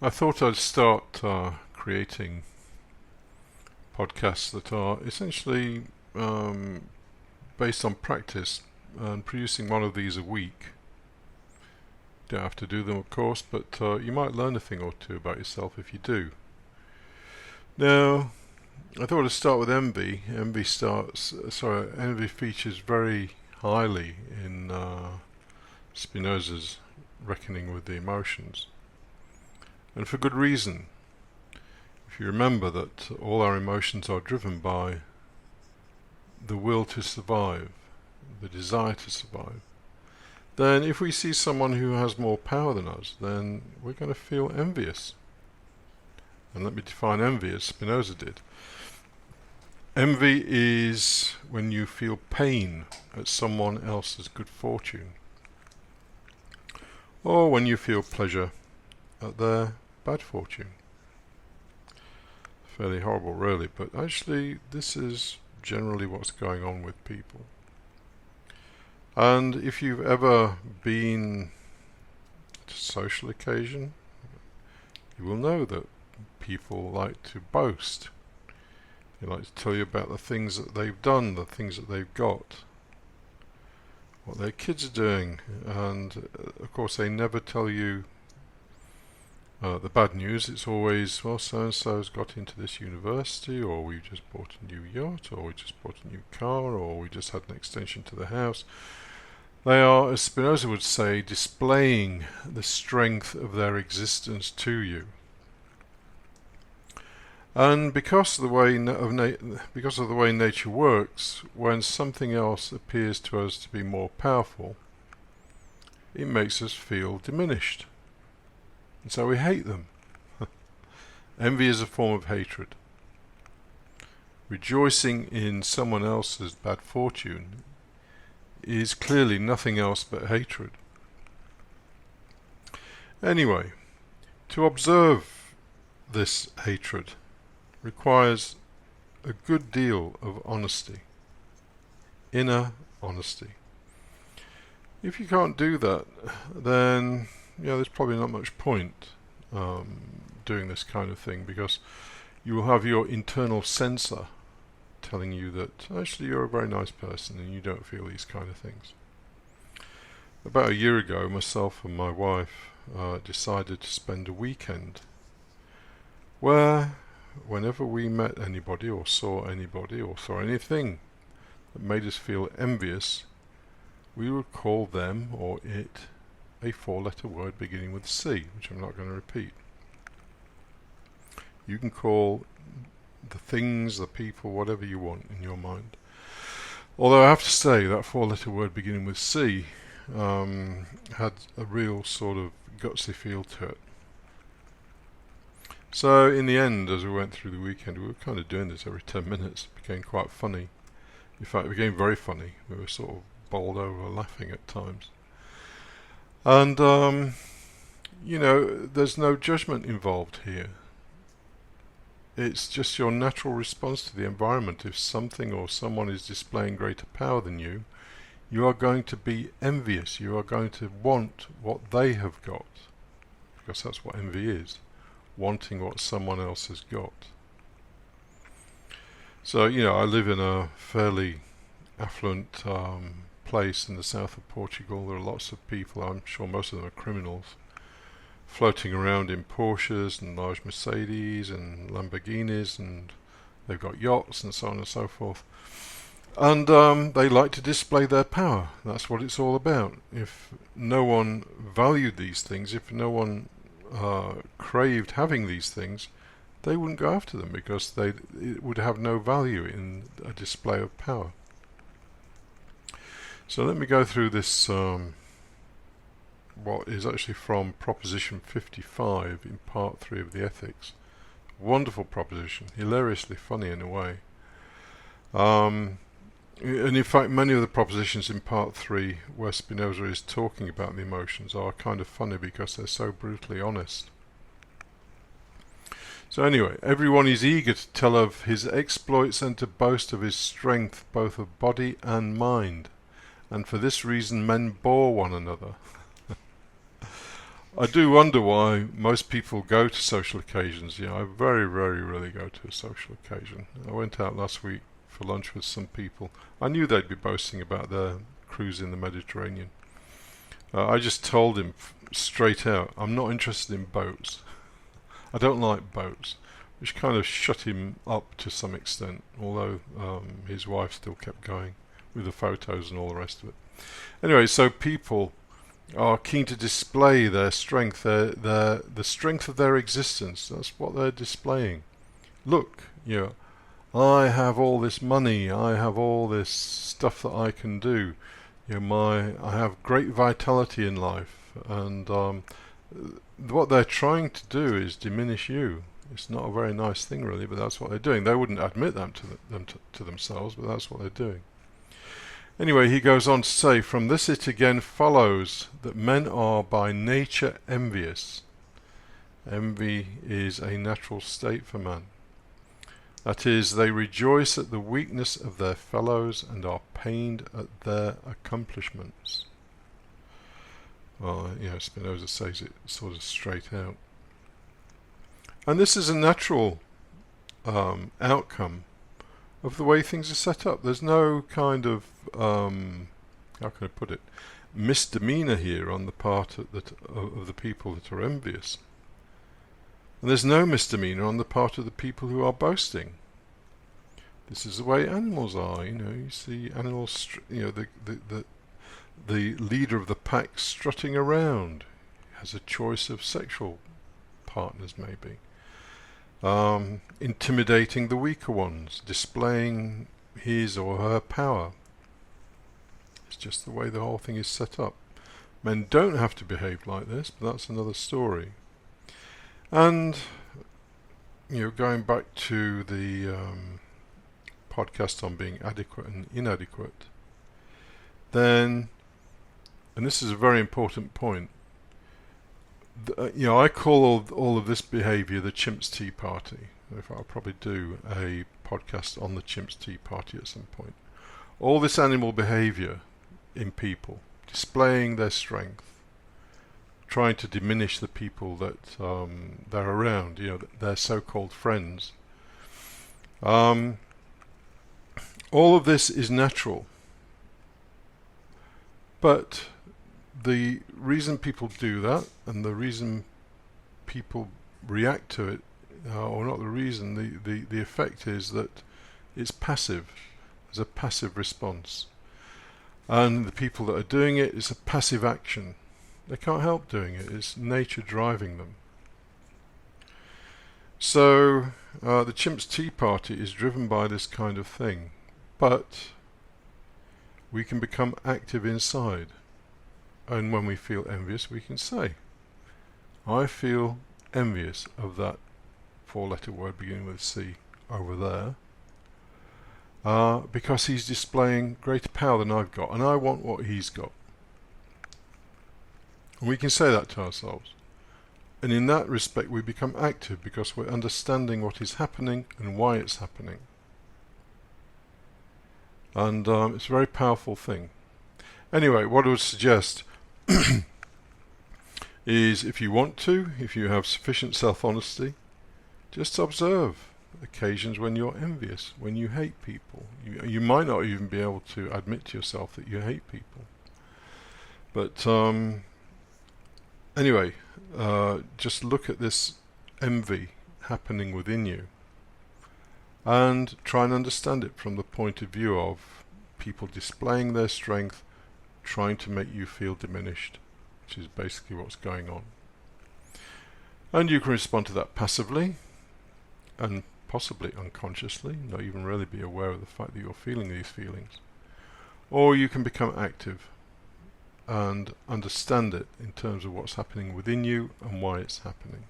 I thought I'd start creating podcasts that are essentially based on practice and producing one of these a week. Don't have to do them, of course, but you might learn a thing or two about yourself if you do. Now, I thought I'd start with envy. Envy features very highly in Spinoza's reckoning with the emotions, and for good reason. If you remember that all our emotions are driven by the will to survive, the desire to survive, then if we see someone who has more power than us, then we're going to feel envious. And let me define envy as Spinoza did. Envy is when you feel pain at someone else's good fortune, or when you feel pleasure at their bad fortune. Fairly horrible, really, but actually this is generally what's going on with people. And if you've ever been at a social occasion, you will know that people like to boast. They like to tell you about the things that they've done, the things that they've got, what their kids are doing, and of course they never tell you the bad news. It's always, well, so-and-so's got into this university, or we just bought a new yacht, or we just bought a new car, or we just had an extension to the house. They are, as Spinoza would say, displaying the strength of their existence to you. And because of the way nature works, when something else appears to us to be more powerful, it makes us feel diminished. And so we hate them. Envy is a form of hatred. Rejoicing in someone else's bad fortune is clearly nothing else but hatred. Anyway, to observe this hatred requires a good deal of honesty, inner honesty. If you can't do that, then there's probably not much point doing this kind of thing, because you will have your internal censor telling you that actually you're a very nice person and you don't feel these kind of things. About a year ago, myself and my wife decided to spend a weekend where whenever we met anybody or saw anything that made us feel envious, we would call them or it a four-letter word beginning with C, which I'm not going to repeat. You can call the things, the people, whatever you want in your mind. Although I have to say that four-letter word beginning with C had a real sort of gutsy feel to it. So in the end, as we went through the weekend, we were kind of doing this every 10 minutes. It became quite funny. In fact, it became very funny. We were sort of bowled over laughing at times. And, there's no judgment involved here. It's just your natural response to the environment. If something or someone is displaying greater power than you, you are going to be envious. You are going to want what they have got, because that's what envy is, wanting what someone else has got. So, I live in a fairly affluent place in the south of Portugal. There are lots of people, I'm sure most of them are criminals, floating around in Porsches and large Mercedes and Lamborghinis, and they've got yachts and so on and so forth. And they like to display their power. That's what it's all about. If no one valued these things, if no one craved having these things, they wouldn't go after them, because it would have no value in a display of power. So let me go through this, what is actually from Proposition 55 in Part 3 of the Ethics. Wonderful proposition, hilariously funny in a way. And in fact, many of the propositions in Part 3 where Spinoza is talking about the emotions are kind of funny because they're so brutally honest. So anyway, everyone is eager to tell of his exploits and to boast of his strength both of body and mind, and for this reason men bore one another. I do wonder why most people go to social occasions. I very, very rarely go to a social occasion. I went out last week for lunch with some people. I knew they'd be boasting about their cruise in the Mediterranean. I just told him straight out, I'm not interested in boats. I don't like boats, which kind of shut him up to some extent, although his wife still kept going with the photos and all the rest of it. Anyway, so people are keen to display their strength, the strength of their existence. That's what they're displaying. Look, I have all this money, I have all this stuff that I can do. I have great vitality in life, and what they're trying to do is diminish you. It's not a very nice thing, really, but that's what they're doing. They wouldn't admit that to themselves, but that's what they're doing. Anyway, he goes on to say, from this it again follows that men are by nature envious. Envy is a natural state for man. That is, they rejoice at the weakness of their fellows and are pained at their accomplishments. Well, Spinoza says it sort of straight out. And this is a natural outcome of the way things are set up. There's no kind of, how can I put it, misdemeanor here on the part of the people that are envious. And there's no misdemeanor on the part of the people who are boasting. This is the way animals are. You see animals, the leader of the pack strutting around, has a choice of sexual partners maybe. Intimidating the weaker ones, displaying his or her power. It's just the way the whole thing is set up. Men don't have to behave like this, but that's another story. And going back to the podcast on being adequate and inadequate, then, and this is a very important point, I call all of this behaviour the Chimps Tea Party. I'll probably do a podcast on the Chimps Tea Party at some point. All this animal behaviour in people, displaying their strength, trying to diminish the people that they're around, their so-called friends. All of this is natural, but the reason people do that, and the reason people react to it, or not the reason, the effect is that it's passive. There's a passive response. And the people that are doing it, it's a passive action. They can't help doing it. It's nature driving them. So the Chimps Tea Party is driven by this kind of thing. But we can become active inside. And when we feel envious, we can say, I feel envious of that four-letter word beginning with C over there, because he's displaying greater power than I've got, and I want what he's got. And we can say that to ourselves. And in that respect, we become active because we're understanding what is happening and why it's happening. And it's a very powerful thing. Anyway, what I would suggest is, if you want to, if you have sufficient self-honesty, just observe occasions when you're envious, when you hate people. You might not even be able to admit to yourself that you hate people. But anyway, just look at this envy happening within you and try and understand it from the point of view of people displaying their strength, trying to make you feel diminished, which is basically what's going on. And you can respond to that passively and possibly unconsciously, not even really be aware of the fact that you're feeling these feelings. Or you can become active and understand it in terms of what's happening within you and why it's happening.